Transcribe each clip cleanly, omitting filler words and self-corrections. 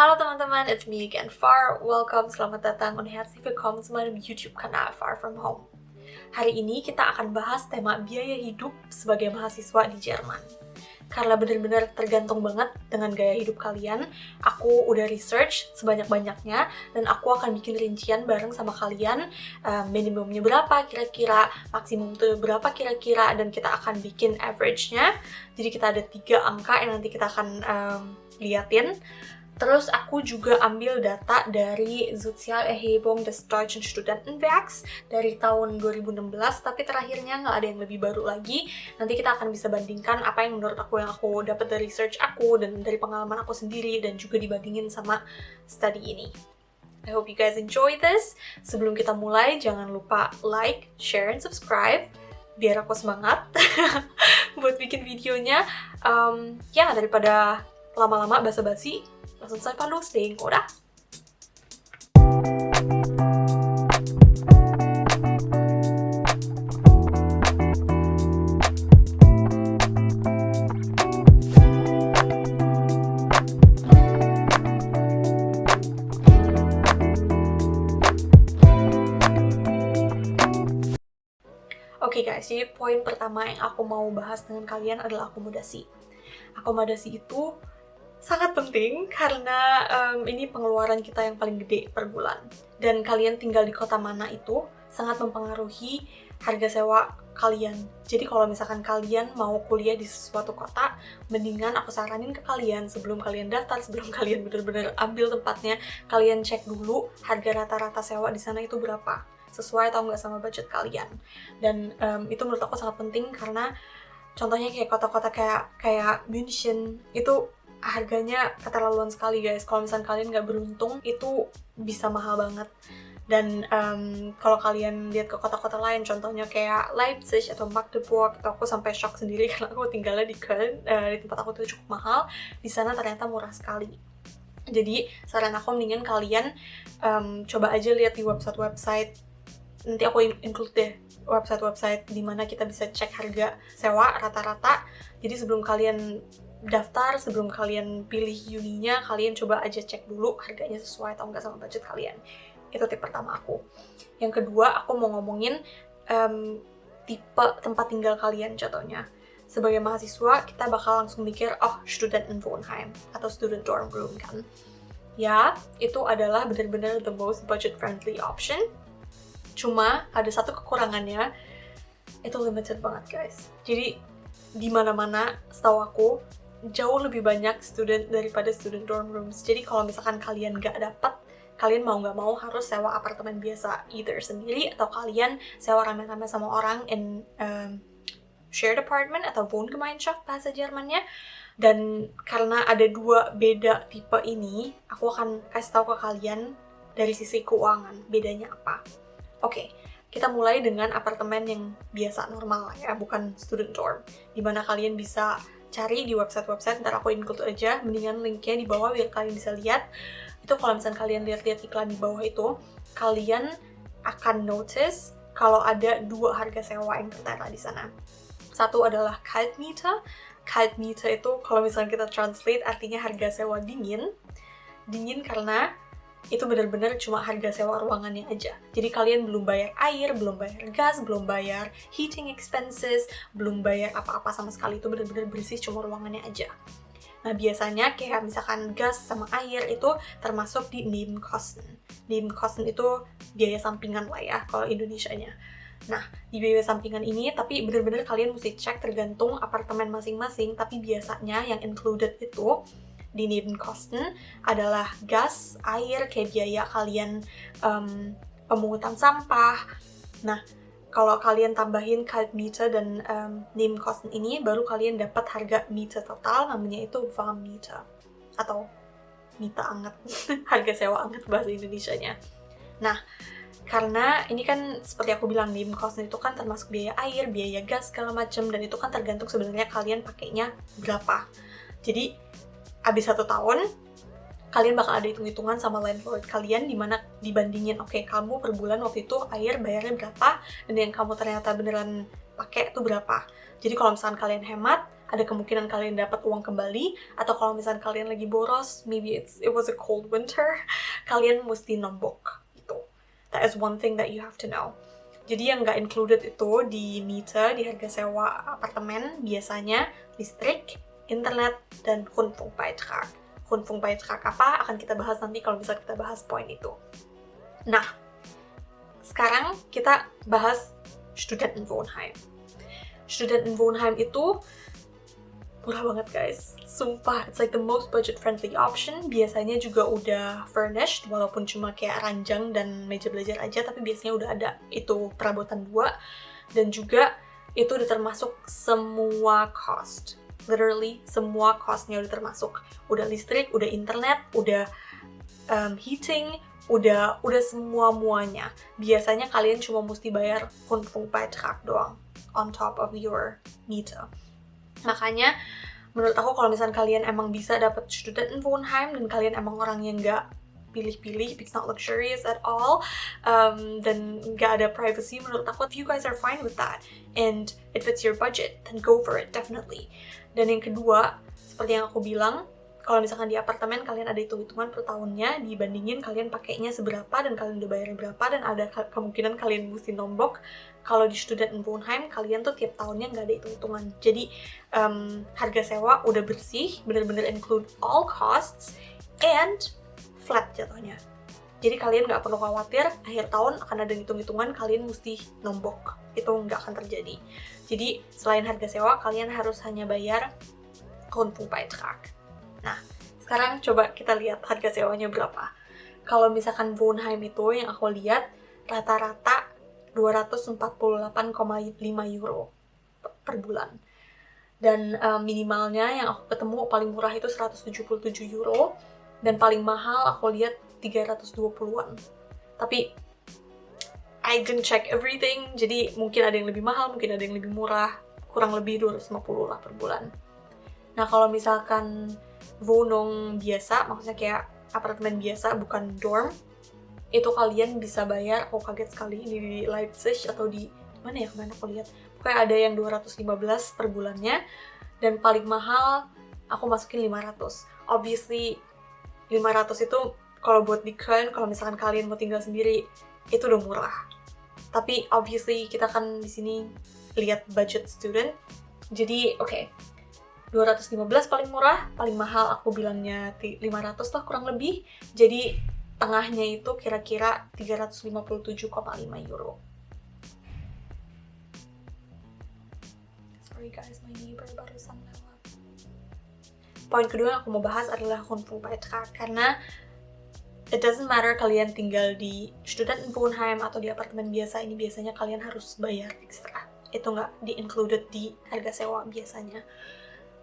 Halo teman-teman, it's me again, Far. Welcome, selamat datang und herzlich willkommen zu meinem YouTube-Kanal Far From Home. Hari ini kita akan bahas tema biaya hidup sebagai mahasiswa di Jerman. Karena benar-benar tergantung banget dengan gaya hidup kalian, aku udah research sebanyak-banyaknya dan aku akan bikin rincian bareng sama kalian, minimumnya berapa kira-kira, maksimum itu berapa kira-kira, dan kita akan bikin average-nya. Jadi kita ada 3 angka yang nanti kita akan liatin. Terus aku juga ambil data dari Sozialerhebung des Deutschen Studentenwerks dari tahun 2016, tapi terakhirnya nggak ada yang lebih baru lagi. Nanti kita akan bisa bandingkan apa yang menurut aku yang aku dapat dari research aku dan dari pengalaman aku sendiri dan juga dibandingin sama study ini. I hope you guys enjoy this. Sebelum kita mulai, jangan lupa like, share, and subscribe biar aku semangat buat bikin videonya. Ya, daripada lama-lama basa-basi, langsung saja loslegen, oder? Oke guys, jadi poin pertama yang aku mau bahas dengan kalian adalah akomodasi. Akomodasi itu sangat penting karena ini pengeluaran kita yang paling gede per bulan. Dan kalian tinggal di kota mana itu sangat mempengaruhi harga sewa kalian. Jadi kalau misalkan kalian mau kuliah di suatu kota, mendingan aku saranin ke kalian sebelum kalian daftar, sebelum kalian benar-benar ambil tempatnya, kalian cek dulu harga rata-rata sewa di sana itu berapa. Sesuai atau nggak sama budget kalian. Dan itu menurut aku sangat penting karena contohnya kayak kota-kota kayak München itu harganya keterlaluan sekali guys. Kalau misalnya kalian nggak beruntung itu bisa mahal banget. Dan kalau kalian lihat ke kota-kota lain, contohnya kayak Leipzig atau Magdeburg, itu aku sampai shock sendiri karena aku tinggalnya di Köln, di tempat aku tuh cukup mahal. Di sana ternyata murah sekali. Jadi saran aku mendingan kalian coba aja lihat di website-website. Nanti aku include deh website-website di mana kita bisa cek harga sewa rata-rata. Jadi sebelum kalian daftar, sebelum kalian pilih uninya, kalian coba aja cek dulu harganya sesuai atau enggak sama budget kalian. Itu tip pertama aku. Yang kedua, aku mau ngomongin tipe tempat tinggal kalian contohnya. Sebagai mahasiswa, kita bakal langsung mikir, oh, Studentenwohnheim atau student dorm room kan. Ya, itu adalah benar-benar the most budget-friendly option. Cuma ada satu kekurangannya, itu limited banget guys. Jadi di mana-mana setahu aku jauh lebih banyak student daripada student dorm rooms. Jadi kalau misalkan kalian nggak dapat, kalian mau nggak mau harus sewa apartemen biasa, either sendiri atau kalian sewa rame-rame sama orang in shared apartment atau Wohngemeinschaft bahasa Jermannya. Dan karena ada 2 beda tipe ini, aku akan kasih tahu ke kalian dari sisi keuangan bedanya apa. Oke, kita mulai dengan apartemen yang biasa normal lah ya, bukan student dorm, dimana kalian bisa cari di website-website, ntar aku include aja, mendingan linknya di bawah biar kalian bisa lihat. Itu kalau misalnya kalian lihat-lihat iklan di bawah itu, kalian akan notice kalau ada 2 harga sewa yang tertera di sana. Satu adalah Kaltmiete. Kaltmiete itu kalau misalnya kita translate artinya harga sewa dingin. Dingin karena itu benar-benar cuma harga sewa ruangannya aja. Jadi kalian belum bayar air, belum bayar gas, belum bayar heating expenses, belum bayar apa-apa sama sekali. Itu benar-benar bersih cuma ruangannya aja. Nah biasanya kayak misalkan gas sama air itu termasuk di Nebenkosten. Nebenkosten itu biaya sampingan lah ya kalau Indonesianya. Nah di biaya sampingan ini tapi benar-benar kalian mesti cek tergantung apartemen masing-masing. Tapi biasanya yang included itu di Nebenkosten adalah gas, air, kayak biaya kalian pemungutan sampah. Nah, kalau kalian tambahin Kaltmiete dan Nebenkosten ini, baru kalian dapat harga miete total, namanya itu Warmmiete atau miete anget, harga sewa anget bahasa Indonesianya. Nah, karena ini kan seperti aku bilang, Nebenkosten itu kan termasuk biaya air, biaya gas, segala macam, dan itu kan tergantung sebenarnya kalian pakainya berapa. Jadi abis 1 tahun, kalian bakal ada hitung-hitungan sama landlord kalian dimana dibandingin, oke, kamu per bulan waktu itu air bayarnya berapa, dan yang kamu ternyata beneran pakai itu berapa. Jadi kalau misalkan kalian hemat, ada kemungkinan kalian dapat uang kembali, atau kalau misalnya kalian lagi boros, maybe it was a cold winter, kalian mesti nombok gitu. That is one thing that you have to know. Jadi yang nggak included itu di miete, di harga sewa apartemen, biasanya listrik, internet, dan Rundfunkbeitrag. Rundfunkbeitrag apa? Akan kita bahas nanti kalau misalnya kita bahas poin itu. Nah, sekarang kita bahas Studentenwohnheim. Studentenwohnheim itu murah banget guys, sumpah, it's like the most budget friendly option. Biasanya juga udah furnished, walaupun cuma kayak ranjang dan meja belajar aja, tapi biasanya udah ada itu perabotan 2, dan juga itu udah termasuk semua cost, literally semua costnya udah termasuk, udah listrik, udah internet, udah heating, udah semua-muanya. Biasanya kalian cuma mesti bayar Rundfunkbeitrag doang on top of your miete. Makanya menurut aku kalau misalnya kalian emang bisa dapat Studentenwohnheim dan kalian emang orang yang nggak pilih-pilih, it's not luxurious at all, dan nggak ada privacy, menurut aku if you guys are fine with that and it fits your budget, then go for it, definitely. Dan yang kedua, seperti yang aku bilang, kalau misalkan di apartemen kalian ada hitung-hitungan per tahunnya, dibandingin kalian pakainya seberapa dan kalian udah bayarnya berapa, dan ada kemungkinan kalian mesti nombok. Kalau di Studentenwohnheim kalian tuh tiap tahunnya nggak ada hitung-hitungan. Jadi harga sewa udah bersih, bener-bener include all costs and flat jatuhnya. Jadi kalian nggak perlu khawatir akhir tahun akan ada hitung-hitungan kalian mesti nombok. Itu nggak akan terjadi. Jadi selain harga sewa kalian harus hanya bayar Rundfunkbeitrag. Nah, sekarang coba kita lihat harga sewanya berapa. Kalau misalkan Wohnheim itu yang aku lihat rata-rata 248,5 euro per bulan. Dan minimalnya yang aku ketemu paling murah itu 177 euro dan paling mahal aku lihat 320-an. Tapi I didn't check everything, jadi mungkin ada yang lebih mahal, mungkin ada yang lebih murah, kurang lebih 250 lah per bulan. Nah, kalau misalkan Wohnung biasa, maksudnya kayak apartemen biasa, bukan dorm, itu kalian bisa bayar, aku kaget sekali, di Leipzig atau di mana ya, kemana aku lihat, pokoknya ada yang 215 per bulannya, dan paling mahal aku masukin 500. Obviously 500 itu kalau buat di Köln, kalau misalkan kalian mau tinggal sendiri, itu udah murah. Tapi obviously kita kan di sini lihat budget student, jadi oke. 215 paling murah, paling mahal aku bilangnya 500 lah kurang lebih. Jadi tengahnya itu kira-kira 357,5 euro. Sorry guys, my neighbor barusan lewat. Poin kedua yang aku mau bahas adalah Rundfunkbeitrag, karena it doesn't matter kalian tinggal di Studentenwohnheim atau di apartemen biasa, ini biasanya kalian harus bayar ekstra. Itu nggak di-included di harga sewa biasanya.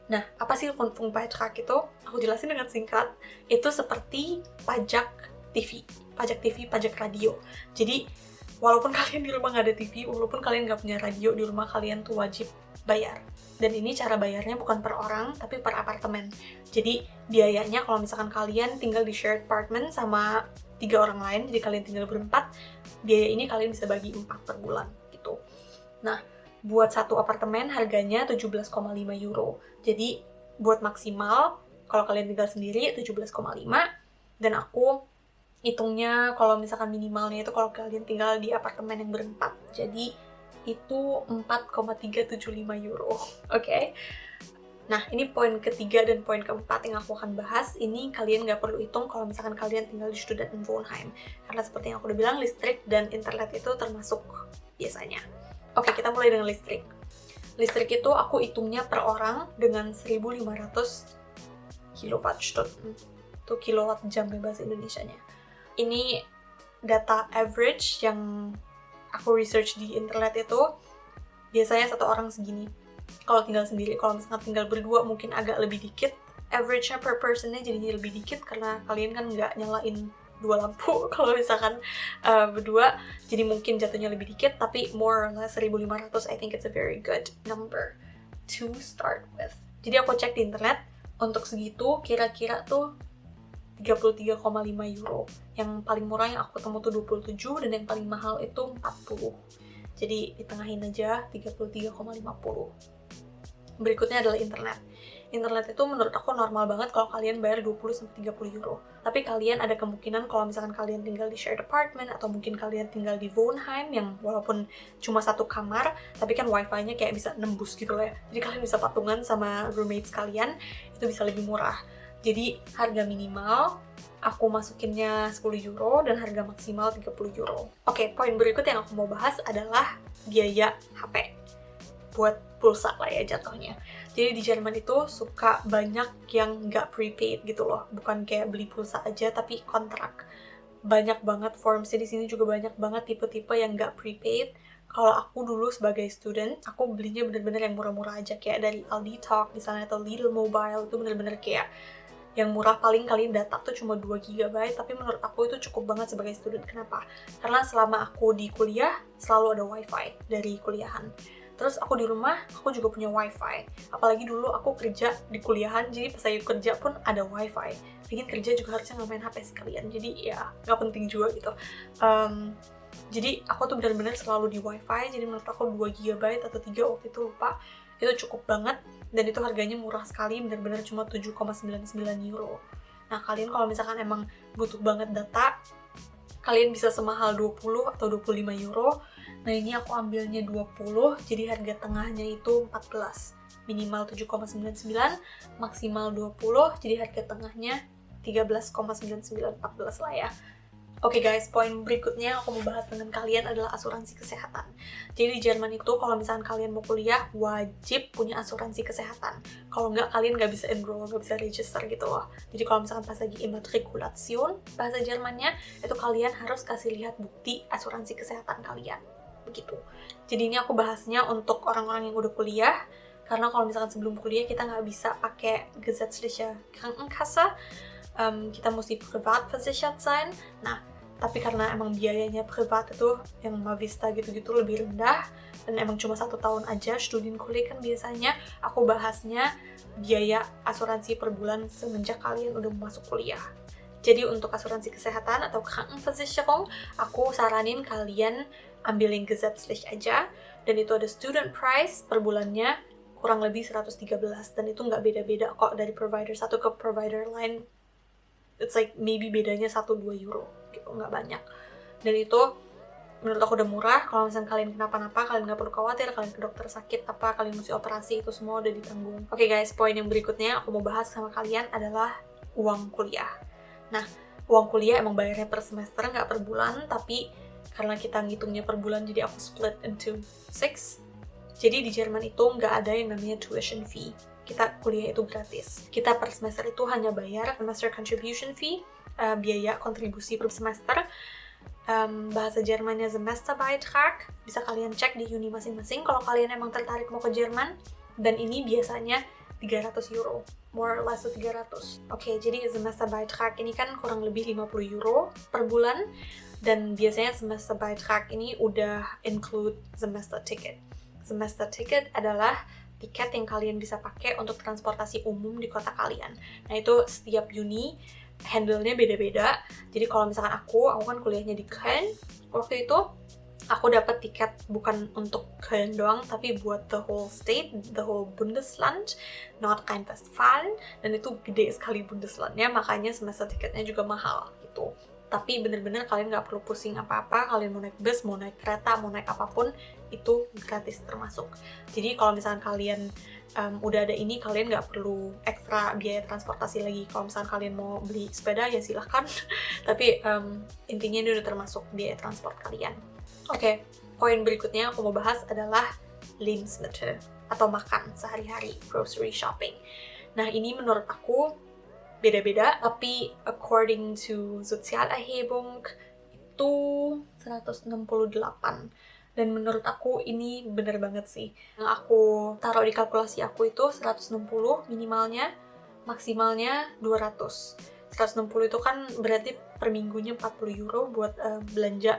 Nah, apa sih Rundfunkbeitrag itu? Aku jelasin dengan singkat. Itu seperti pajak TV, pajak radio. Jadi, walaupun kalian di rumah nggak ada TV, walaupun kalian nggak punya radio, di rumah kalian tuh wajib bayar. Dan ini cara bayarnya bukan per orang, tapi per apartemen. Jadi, biayanya kalau misalkan kalian tinggal di shared apartment sama 3 orang lain, jadi kalian tinggal berempat, biaya ini kalian bisa bagi 4 per bulan, gitu. Nah, buat satu apartemen harganya 17,5 euro. Jadi buat maksimal kalau kalian tinggal sendiri 17,5, dan aku hitungnya kalau misalkan minimalnya itu kalau kalian tinggal di apartemen yang berempat. Jadi itu 4,375 euro. Oke. Nah, ini poin ketiga dan poin keempat yang aku akan bahas. Ini kalian nggak perlu hitung kalau misalkan kalian tinggal di Studentenwohnheim. Karena seperti yang aku udah bilang, listrik dan internet itu termasuk biasanya. Oke, kita mulai dengan listrik. Listrik itu aku hitungnya per orang dengan 1.500 kWh. Itu kilowatt jam bahasa Indonesianya. Ini data average yang aku research di internet itu. Biasanya satu orang segini. Kalau tinggal sendiri, kalau misalnya tinggal berdua mungkin agak lebih dikit. Average-nya per personnya jadinya lebih dikit karena kalian kan nggak nyalain 2 lampu kalau misalkan berdua, jadi mungkin jatuhnya lebih dikit, tapi more or less 1.500 I think it's a very good number to start with. Jadi aku cek di internet, untuk segitu kira-kira tuh 33,5 euro. Yang paling murah yang aku ketemu tuh 27, dan yang paling mahal itu 40. Jadi ditengahin aja 33,50. Berikutnya adalah internet. Internet itu menurut aku normal banget kalau kalian bayar 20-30 euro. Tapi kalian ada kemungkinan kalau misalkan kalian tinggal di shared apartment atau mungkin kalian tinggal di Wohnheim yang walaupun cuma satu kamar, tapi kan wifi-nya kayak bisa nembus gitu lah ya. Jadi kalian bisa patungan sama roommates kalian, itu bisa lebih murah. Jadi harga minimal aku masukinnya 10 euro dan harga maksimal 30 euro. Oke, poin berikut yang aku mau bahas adalah biaya HP. Buat pulsa lah ya jatuhnya. Jadi di Jerman itu suka banyak yang nggak prepaid gitu loh. Bukan kayak beli pulsa aja, tapi kontrak. Banyak banget formsnya di sini juga banyak banget tipe-tipe yang nggak prepaid. Kalau aku dulu sebagai student, aku belinya bener-bener yang murah-murah aja. Kayak dari Aldi Talk misalnya atau Lidl Mobile, itu bener-bener kayak yang murah paling kalian data tuh cuma 2 GB, tapi menurut aku itu cukup banget sebagai student. Kenapa? Karena selama aku di kuliah, selalu ada wifi dari kuliahan. Terus aku di rumah, aku juga punya wifi. Apalagi dulu aku kerja di kuliahan, jadi pas saya kerja pun ada wifi. Bikin kerja juga harusnya nggak main HP sekalian, jadi ya nggak penting juga gitu. Jadi aku tuh benar-benar selalu di wifi, jadi menurut aku 2 GB atau 3 waktu itu lupa. Itu cukup banget, dan itu harganya murah sekali, benar-benar cuma 7,99 euro. Nah kalian kalau misalkan emang butuh banget data, kalian bisa semahal 20 atau 25 euro. Nah ini aku ambilnya 20, jadi harga tengahnya itu 14. Minimal 7,99, maksimal 20, jadi harga tengahnya 13,99, 14 lah ya. Oke guys, poin berikutnya aku mau bahas dengan kalian adalah asuransi kesehatan. Jadi di Jerman itu kalau misalkan kalian mau kuliah, wajib punya asuransi kesehatan. Kalau nggak, kalian nggak bisa enroll, nggak bisa register gitu loh. Jadi kalau misalkan pas lagi Immatrikulation, bahasa Jermannya, itu kalian harus kasih lihat bukti asuransi kesehatan kalian. Begitu. Jadi ini aku bahasnya untuk orang-orang yang udah kuliah, karena kalau misalkan sebelum kuliah kita nggak bisa pakai gesetzliche Krankenkasse, kita mesti privat versichert sein. Nah, tapi karena emang biayanya privat itu yang Mavista gitu-gitu lebih rendah, dan emang cuma 1 tahun aja Studienkolleg kan biasanya, aku bahasnya biaya asuransi per bulan semenjak kalian udah masuk kuliah. Jadi untuk asuransi kesehatan atau Krankenversicherung, aku saranin kalian ambil yang gesetzlich aja, dan itu ada student price per bulannya kurang lebih 113, dan itu nggak beda-beda kok dari provider satu ke provider lain. It's like maybe bedanya 1-2 euro gitu, nggak banyak. Dan itu menurut aku udah murah. Kalau misalnya kalian kenapa-napa, kalian nggak perlu khawatir. Kalian ke dokter sakit apa, kalian mesti operasi, itu semua udah ditanggung. Oke guys, poin yang berikutnya aku mau bahas sama kalian adalah uang kuliah. Nah, uang kuliah emang bayarnya per semester, nggak per bulan. Tapi karena kita ngitungnya per bulan, jadi aku split into 6. Jadi di Jerman itu nggak ada yang namanya tuition fee. Kita kuliah itu gratis. Kita per semester itu hanya bayar semester contribution fee, biaya kontribusi per semester. Bahasa Jermannya Semesterbeitrag. Bisa kalian cek di uni masing-masing kalau kalian emang tertarik mau ke Jerman. Dan ini biasanya 300 euro. More or less 300. Oke, jadi Semesterbeitrag ini kan kurang lebih 50 euro per bulan. Dan biasanya Semesterbeitrag ini udah include semester ticket. Semester ticket adalah tiket yang kalian bisa pakai untuk transportasi umum di kota kalian. Nah itu setiap uni handle-nya beda-beda. Jadi kalau misalkan aku kan kuliahnya di Köln, waktu itu aku dapat tiket bukan untuk Köln doang, tapi buat the whole state, the whole Bundesland, Nordrhein-Westfalen, dan itu gede sekali Bundeslandnya, makanya semester tiketnya juga mahal gitu. Tapi bener-bener kalian nggak perlu pusing apa-apa, kalian mau naik bus, mau naik kereta, mau naik apapun, itu gratis termasuk. Jadi kalau misalkan kalian udah ada ini, kalian nggak perlu ekstra biaya transportasi lagi. Kalau misalkan kalian mau beli sepeda, ya silahkan. Tapi intinya ini udah termasuk biaya transport kalian. Oke, poin berikutnya aku mau bahas adalah Lebensmittel, atau makan sehari-hari, grocery shopping. Nah ini menurut aku beda-beda, tapi according to Sozialerhebung itu 168. Dan menurut aku ini bener banget sih. Yang aku taruh di kalkulasi aku itu 160 minimalnya, maksimalnya 200. 160 itu kan berarti per minggunya 40 euro buat belanja.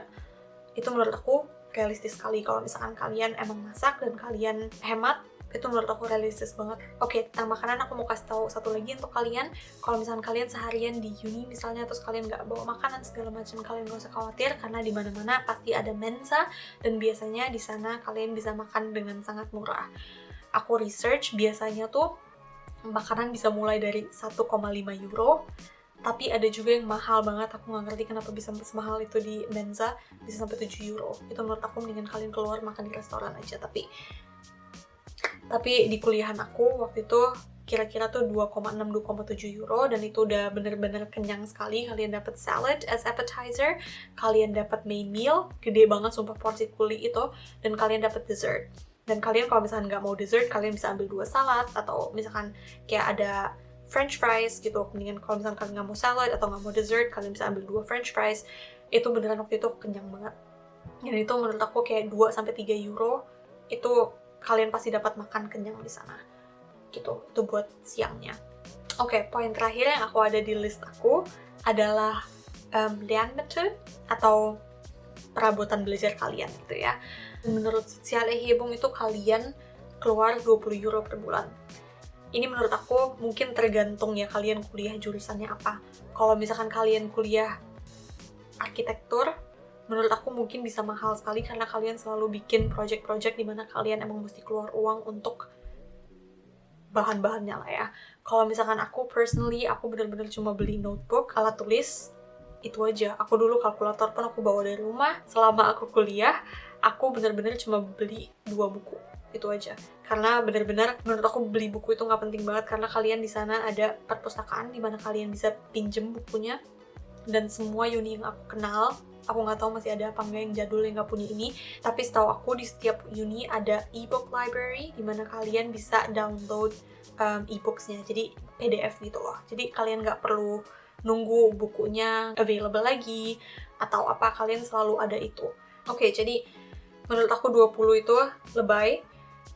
Itu menurut aku realistis sekali. Kalau misalkan kalian emang masak dan kalian hemat, itu menurut aku realistis banget. Oke, tentang makanan aku mau kasih tahu satu lagi untuk kalian. Kalau misalkan kalian seharian di uni misalnya, terus kalian nggak bawa makanan segala macam, kalian nggak usah khawatir karena di mana-mana pasti ada mensa, dan biasanya di sana kalian bisa makan dengan sangat murah. aku research biasanya tuh makanan bisa mulai dari 1,5 euro, tapi ada juga yang mahal banget. Aku nggak ngerti kenapa bisa semahal itu di Menza, bisa sampai 7 euro. Itu menurut aku mendingan kalian keluar makan di restoran aja. Tapi di kuliahan aku waktu itu kira-kira tuh 2,6-2,7 euro, dan itu udah bener-bener kenyang sekali. Kalian dapat salad as appetizer, kalian dapat main meal, gede banget sumpah porsi kuli itu, dan kalian dapat dessert. Dan kalian kalau misalkan nggak mau dessert, kalian bisa ambil 2 salad, atau misalkan kayak ada french fries gitu. Mendingan kalau misalkan kalian nggak mau salad atau nggak mau dessert, kalian bisa ambil 2 french fries. Itu beneran waktu itu kenyang banget. Dan itu menurut aku kayak 2-3 euro, itu kalian pasti dapat makan kenyang di sana. Gitu, itu buat siangnya. Oke, poin terakhir yang aku ada di list aku adalah Lernmethode atau perabotan belajar kalian gitu ya. Menurut Sozialerhebung itu kalian keluar 20 euro per bulan. Ini menurut aku mungkin tergantung ya kalian kuliah jurusannya apa. Kalau misalkan kalian kuliah arsitektur, menurut aku mungkin bisa mahal sekali karena kalian selalu bikin project-project di mana kalian emang mesti keluar uang untuk bahan-bahannya lah ya. Kalau misalkan aku personally, aku bener-bener cuma beli notebook, alat tulis, itu aja. Aku dulu kalkulator pun aku bawa dari rumah. Selama aku kuliah, aku bener-bener cuma beli 2 buku. Itu aja. Karena bener-bener menurut aku beli buku itu nggak penting banget karena kalian di sana ada perpustakaan di mana kalian bisa pinjem bukunya. Dan semua uni yang aku kenal, aku nggak tahu masih ada apa nggak yang jadul yang nggak punya ini, tapi setahu aku di setiap uni ada e-book library di mana kalian bisa download e-booksnya, jadi PDF gitu loh. Jadi kalian nggak perlu nunggu bukunya available lagi atau apa, kalian selalu ada itu. Oke, jadi menurut aku 20 itu lebay.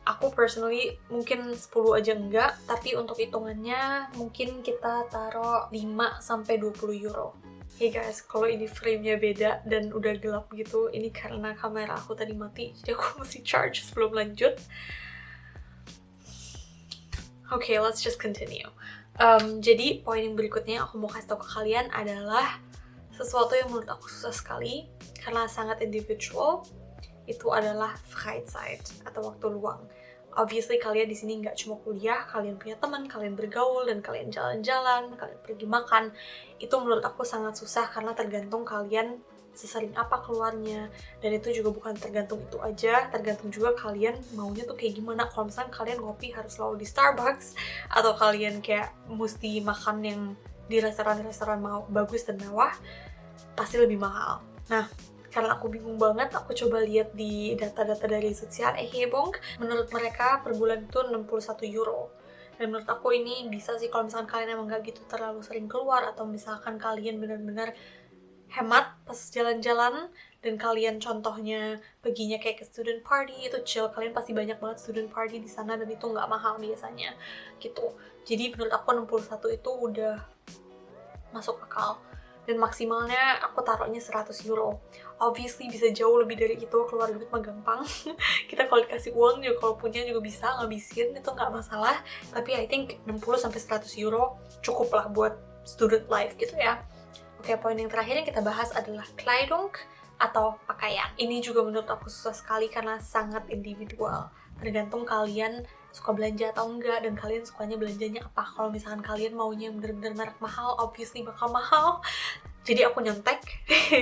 Aku personally mungkin 10 aja enggak, tapi untuk hitungannya mungkin kita taruh 5-20 euro. Hey guys, kalau ini frame-nya beda dan udah gelap gitu, ini karena kamera aku tadi mati, jadi aku mesti charge sebelum lanjut. Okay, let's just continue. Jadi poin yang berikutnya aku mau kasih tau ke kalian adalah sesuatu yang menurut aku susah sekali karena sangat individual. Itu adalah Freizeit atau waktu luang. Obviously kalian di sini nggak cuma kuliah, kalian punya teman, kalian bergaul, dan kalian jalan-jalan, kalian pergi makan. Itu menurut aku sangat susah karena tergantung kalian sesering apa keluarnya, dan itu juga bukan tergantung itu aja, tergantung juga kalian maunya tuh kayak gimana. Kalau misalnya kalian ngopi harus selalu di Starbucks, atau kalian kayak mesti makan yang di restoran-restoran mau bagus dan mewah, pasti lebih mahal. Nah, karena aku bingung banget, aku coba lihat di data-data dari Sozialerhebung, menurut mereka per bulan itu 61 euro. Dan menurut aku ini bisa sih kalau misalkan kalian emang gak gitu terlalu sering keluar, atau misalkan kalian benar-benar hemat pas jalan-jalan, dan kalian contohnya perginya kayak ke student party, itu chill, kalian pasti banyak banget student party di sana dan itu nggak mahal biasanya gitu. Jadi menurut aku 61 itu udah masuk akal, dan maksimalnya aku taruhnya 100 euro. Obviously bisa jauh lebih dari itu, keluar duit mah gampang. Kita kalau dikasih uang juga, kalau punya juga bisa ngabisin, itu nggak masalah. Tapi I think 60-100 euro cukup lah buat student life gitu ya. Oke, poin yang terakhir yang kita bahas adalah Kleidung atau pakaian. Ini juga menurut aku susah sekali karena sangat individual. Tergantung kalian suka belanja atau enggak, dan kalian sukanya belanjanya apa. Kalau misalkan kalian maunya yang bener-bener merek mahal, obviously bakal mahal. Jadi aku nyontek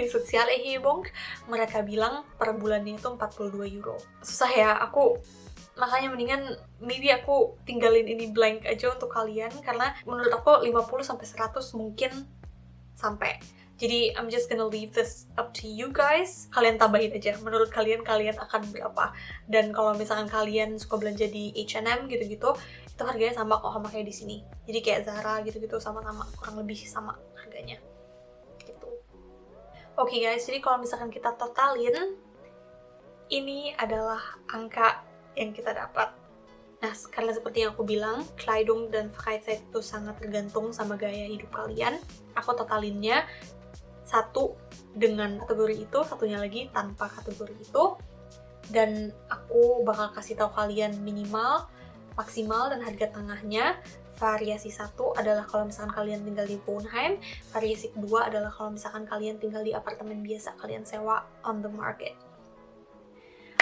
Sozialerhebung, mereka bilang per bulannya itu 42 euro. Susah ya, aku makanya mendingan maybe aku tinggalin ini blank aja untuk kalian, karena menurut aku 50-100 mungkin sampai. Jadi I'm just gonna leave this up to you guys. Kalian tambahin aja, menurut kalian akan berapa. Dan kalau misalkan kalian suka belanja di H&M gitu-gitu, itu harganya sama kok sama kayak di sini. Jadi kayak Zara gitu-gitu, sama-sama, kurang lebih sama harganya gitu. Oke guys, jadi kalau misalkan kita totalin, ini adalah angka yang kita dapat. Nah, karena seperti yang aku bilang, Kleidung dan Freizeit itu sangat tergantung sama gaya hidup kalian. Aku totalinnya satu dengan kategori itu, satunya lagi tanpa kategori itu. Dan aku bakal kasih tahu kalian minimal, maksimal, dan harga tengahnya. Variasi 1 adalah kalau misalkan kalian tinggal di Wohnheim. Variasi kedua adalah kalau misalkan kalian tinggal di apartemen biasa, kalian sewa on the market.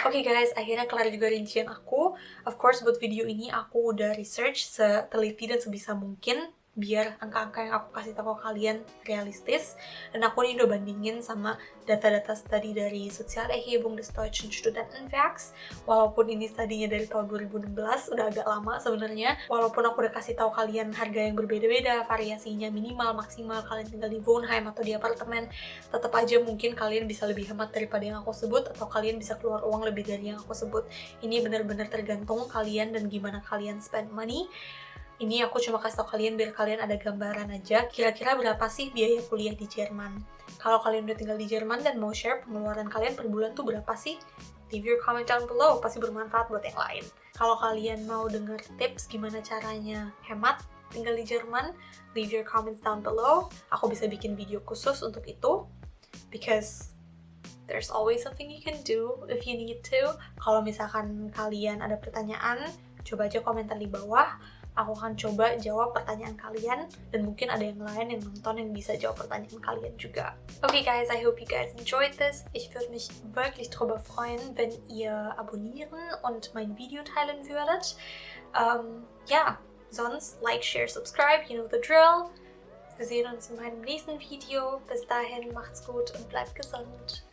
Oke guys, akhirnya kelar juga rincian aku. Of course, buat video ini aku udah research seteliti dan sebisa mungkin biar angka-angka yang aku kasih tahu ke kalian realistis. Dan aku nih udah bandingin sama data-data study dari Sozialerhebung des Deutschen Studentenwerks. Walaupun ini studinya dari tahun 2016, udah agak lama sebenarnya. Walaupun aku udah kasih tahu kalian harga yang berbeda-beda, variasinya minimal, maksimal, kalian tinggal di Wohnheim atau di apartemen, tetap aja mungkin kalian bisa lebih hemat daripada yang aku sebut, atau kalian bisa keluar uang lebih dari yang aku sebut. Ini benar-benar tergantung kalian dan gimana kalian spend money. Ini aku cuma kasih tau kalian biar kalian ada gambaran aja kira-kira berapa sih biaya kuliah di Jerman. Kalau kalian udah tinggal di Jerman dan mau share pengeluaran kalian per bulan tuh berapa sih? Leave your comment down below, pasti bermanfaat buat yang lain. Kalau kalian mau denger tips gimana caranya hemat tinggal di Jerman, leave your comments down below. Aku bisa bikin video khusus untuk itu, because there's always something you can do if you need to. Kalau misalkan kalian ada pertanyaan, coba aja komentar di bawah. Aku akan coba jawab pertanyaan kalian, dan mungkin ada yang lain yang nonton yang bisa jawab pertanyaan kalian juga. Okay guys, I hope you guys enjoyed this. Ich würde mich wirklich darüber freuen, wenn ihr abonnieren und mein Video teilen würdet. Ja, sonst like, share, subscribe, you know the drill. Wir sehen uns in meinem nächsten Video. Bis dahin, macht's gut und bleibt gesund.